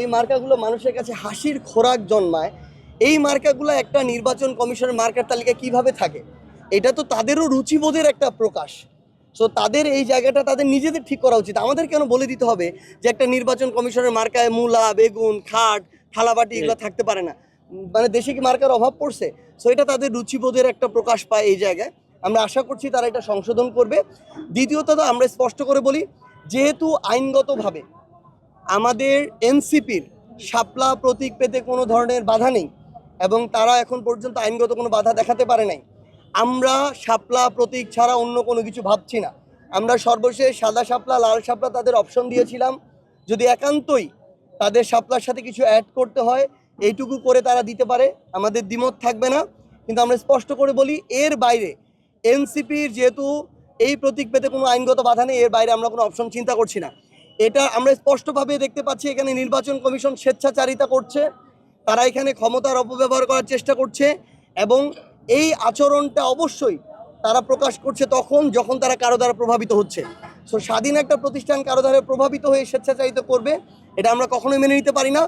যে মার্কাগুলো মানুষের কাছে হাসির খোরাক জন্মায়, এই মার্কাগুলো একটা নির্বাচন কমিশনের মার্কার তালিকায় কিভাবে থাকে? এটা তো তাদেরও রুচিবোধের একটা প্রকাশ। সো তাদের এই জায়গাটা তাদের নিজেদের ঠিক করা উচিত। আমাদের কেন বলে দিতে হবে যে একটা নির্বাচন কমিশনের মার্কায় মূলা, বেগুন, খাট, থালাবাটি এগুলো থাকতে পারে না? মানে দেশে কি মার্কার অভাব পড়ছে? সো এটা তাদের রুচিবোধের একটা প্রকাশ পায় এই জায়গায়। আমরা আশা করছি তারা এটা সংশোধন করবে। দ্বিতীয়ত আমরা স্পষ্ট করে বলি, যেহেতু আইনগতভাবে আমাদের এনসিপির শাপলা প্রতীক পেতে কোনো ধরনের বাধা নেই এবং তারা এখন পর্যন্ত আইনগত কোনো বাধা দেখাতে পারে নাই, আমরা শাপলা প্রতীক ছাড়া অন্য কোনো কিছু ভাবছি না। আমরা সর্বশেষ সাদা শাপলা, লাল শাপলা তাদের অপশন দিয়েছিলাম। যদি একান্তই তাদের শাপলার সাথে কিছু অ্যাড করতে হয়, এইটুকু করে তারা দিতে পারে, আমাদের দ্বিমত থাকবে না। কিন্তু আমরা স্পষ্ট করে বলি, এর বাইরে এনসিপির যেহেতু এই প্রতীক পেতে কোনো আইনগত বাধা নেই, এর বাইরে আমরা কোনো অপশন চিন্তা করছি না। এটা আমরা স্পষ্টভাবে দেখতে পাচ্ছি, এখানে নির্বাচন কমিশন স্বেচ্ছাচারিতা করছে, তারা এখানে ক্ষমতার অপব্যবহার করার চেষ্টা করছে এবং এই আচরণটা অবশ্যই তারা প্রকাশ করছে তখন যখন তারা কারো দ্বারা প্রভাবিত হচ্ছে। সো স্বাধীন একটা প্রতিষ্ঠান কারো দ্বারা প্রভাবিত হয়ে স্বেচ্ছাচারিতা করবে, এটা আমরা কখনোই মেনে নিতে পারি না।